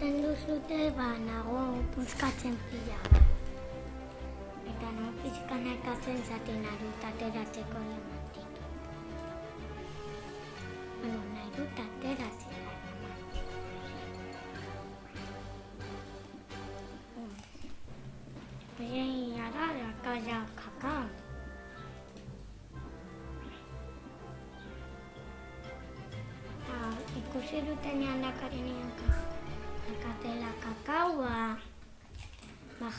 eskatzen duzute, nago puskatzen pila. Eta no pizkan ekatzen zaten arut ateratzeko lemantik. Nahi dut ateratzeko lemantik. Bien, ara kaya kakao. Ikusi dutenean dakarenean katela kakaoa.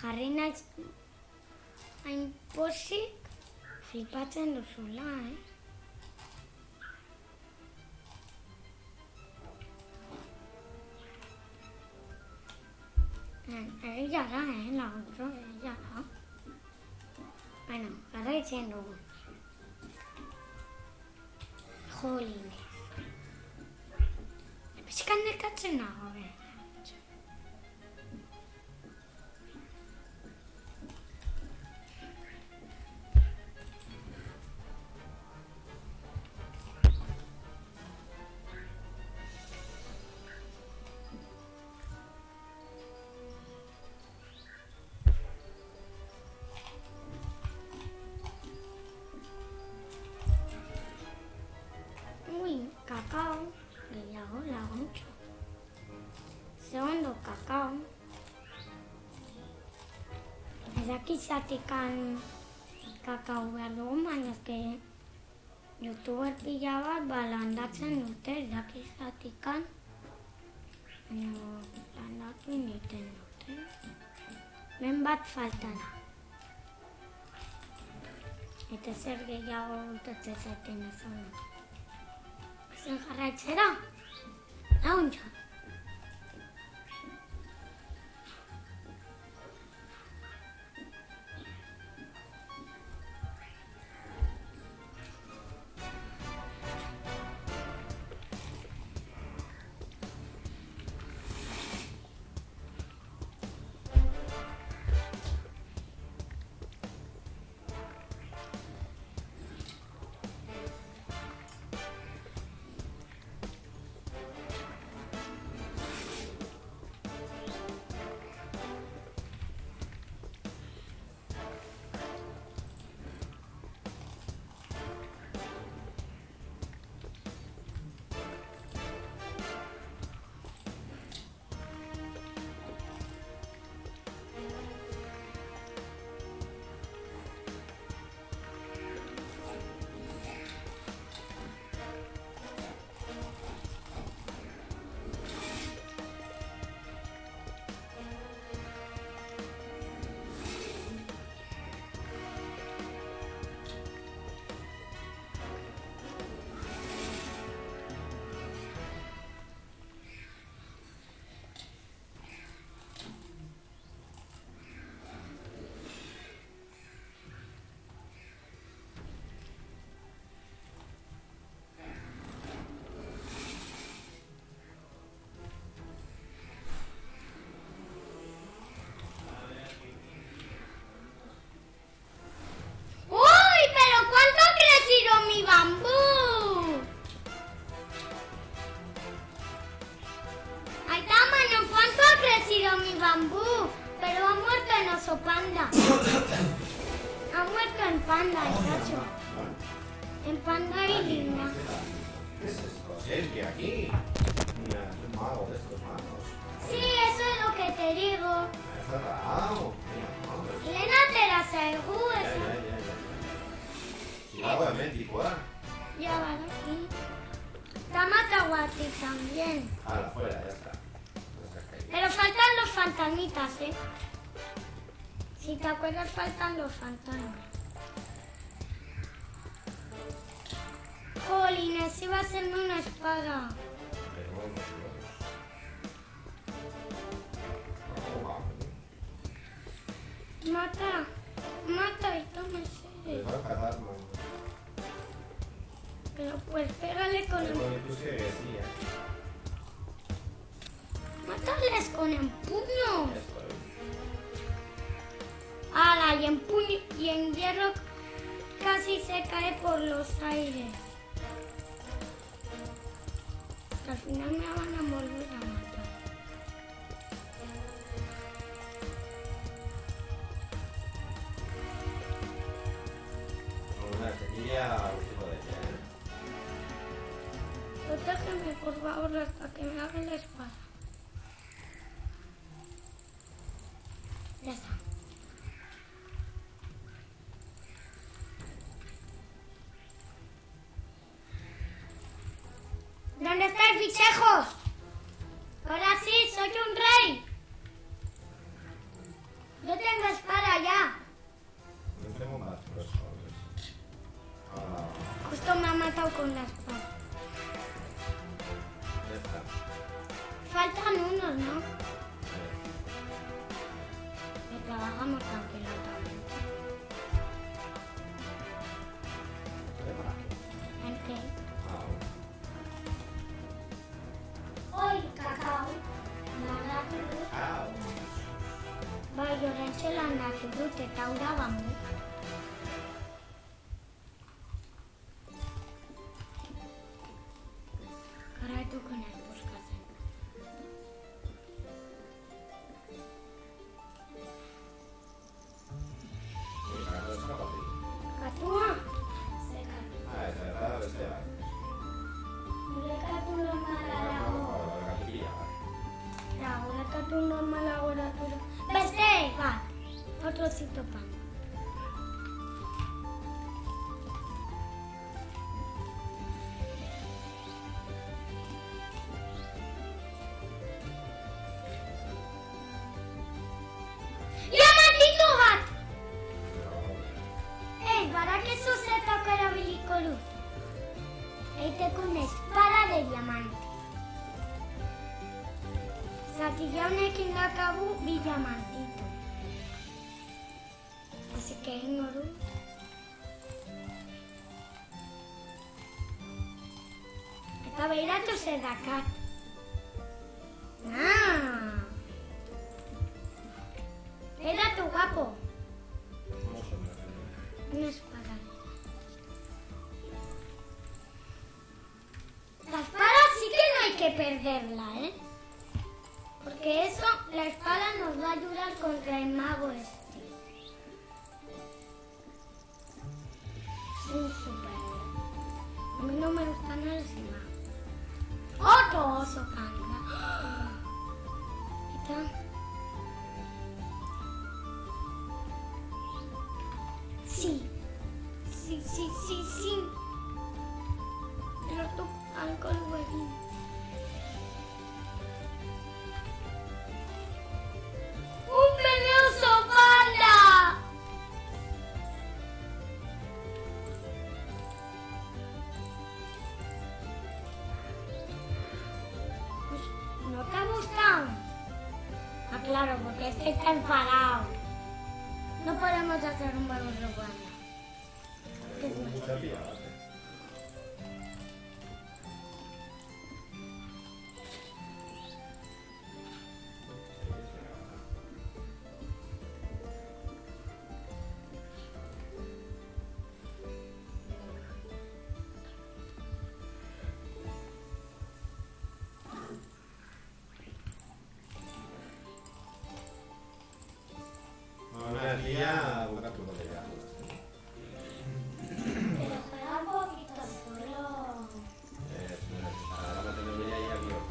Jarri naiz hain pozik flipatzen duzula, Egia da, laguntxo, egia da. Bueno, jarraitzen dugu. Jolines. Pizkan nekatzen nago, kakao, gehiago laguntxo. Segundo kakao. Ez dakizatikan kakao behar dugu, baina ezke youtuber pila bat landatzen dute, ez dakizatikan. Landatu egiten dute. Ben bat falta da. Eta zer gehiago gultatzen zaten ezan. Zen jarraitzera, laguntxo. Pero ha muerto en oso panda. Ha muerto en panda, el cacho. En panda y lina. ¿Qué es esto? Es que aquí. Mira, es un mago de estos magos. Sí, eso es lo que te digo. Es cerrado. Elena te la salgo. Si va a México, Ya va aquí. Tamatahuati también. Afuera, ya está. Pero faltan los fantasmitas, Si te acuerdas, faltan los fantasmas. Jolines, iba a hacerme una espada. Mata y tómese. Pero pues pégale con el... Mátales con el puño. ¡Hala! Y en hierro casi se cae por los aires. Que al final me van a volver a matar. Protégeme, por favor, hasta que me haga la espada. Ya está. ¿Dónde estáis, bichejos? Ahora sí, soy un rey. Yo tengo espada ya. No tengo más personas. Justo me ha matado con la espada. Ya está. Faltan unos, ¿no? Que trabajamos tranquilamente. ¿En qué? Hoy, cacao. Bai, oraintxe landatu dut eta ura bamu. Jarraituko naiz buskatzen. Katua? Ze katu? Nire katu normala dago. Dago, katu normala dago. Beste bat. Otro trocito pan. Diamantito bat! Badakizu zertako erabiliko dut. Egiteko una espada de diamante. Zatila honekin dakagu bi diamantito. Así que egingo dut. Eta behiratu zer dakar. Behiratu guapo. Una espada. La espada sí que no hay que perderla, ¿eh? Porque eso, la espada nos va a ayudar contra el mago este. Es un superhéroe. A mí no me gusta nada ese mago. ¡Otro oso panda! ¿Está? Sí. Pero tú, algo el huevín. ¡Un venenoso panda! Pues, ¿no te ha gustado? Ah, claro, porque este está enfadado. No podemos hacer un venenoso panda. Mucha piedad. Una tía, busca tu botella. Pero juega un poquito solo. Ahora me tengo que ir ahí a Dios.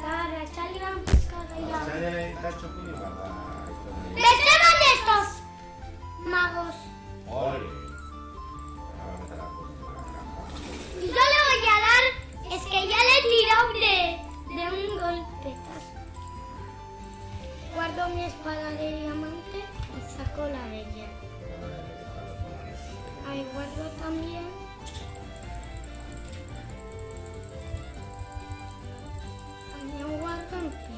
Cara, echale un pescado y la... ¡Ole! ¡Destrozan estos magos! Ahora meter las cosas en la caja. Y yo le voy a dar... Es que ya le he tirado de un golpetazo. Guardo mi espada de diamante y saco la de hierro. Ahí guardo también... También guardo un pico.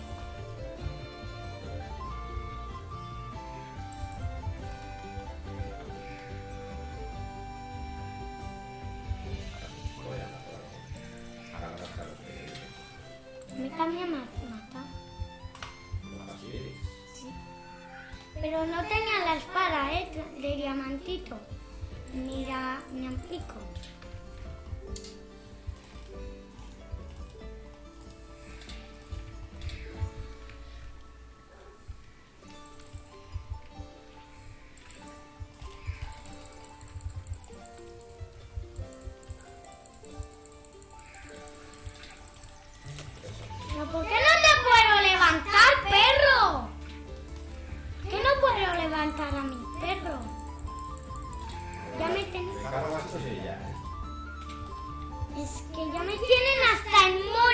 A mí también me mata. Sí. Pero no tenía la espada, de diamantito. Mira, ni un pico.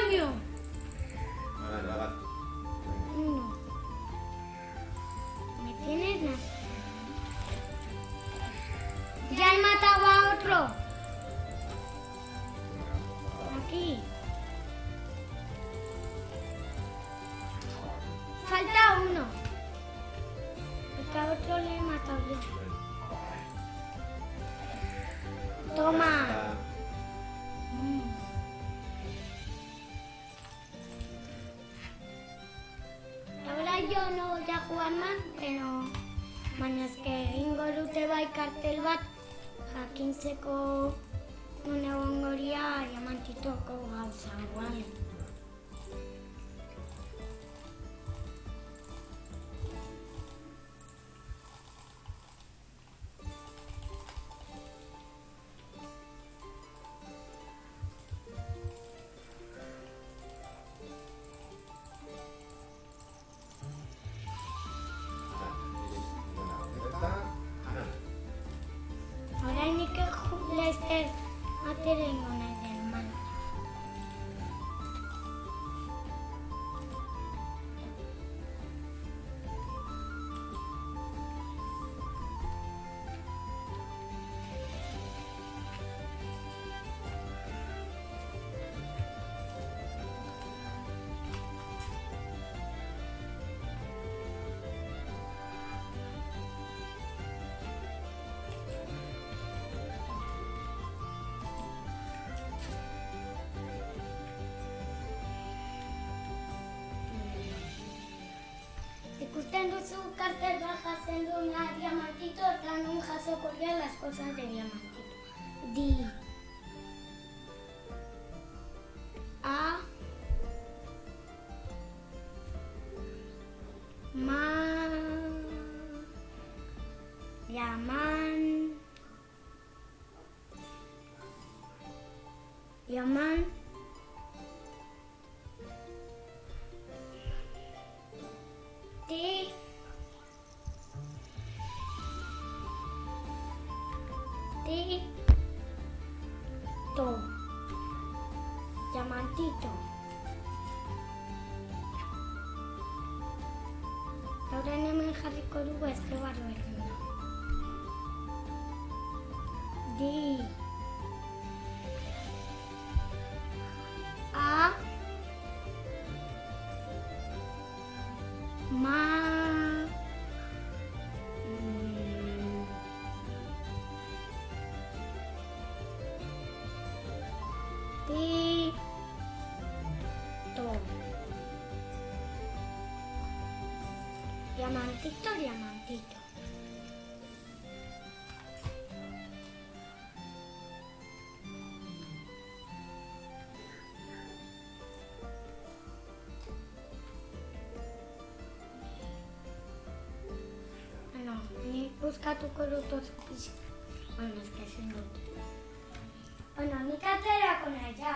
coño! Venga, va. Uno. ¿Me tienes? No. ¡Ya he matado a otro! Aquí. Falta uno. Porque a otro le he matado yo. Toma. Ahora yo no voy a jugar más, pero mañana que Ingoru te va a cartel bat, jakintzeko non egongoria diamantitoko gauza guai. Oraindik laster aterengo naiz hermano. Ikusten duzu kartel bat jatzen duena diamantito eta non jasoko dira las cosas de diamantito. Di. A. Ma. Yaman. Yaman. Ti. Ti. To. Diamantito. Ahora hemen jarriko dugu beste barruekin. Di. A. Ma. Ti. To. Diamantito, diamantito. Ni buskatuko dut oso pixka. Bueno, ez que ezin dut. Bueno, nik aterako nahi ja,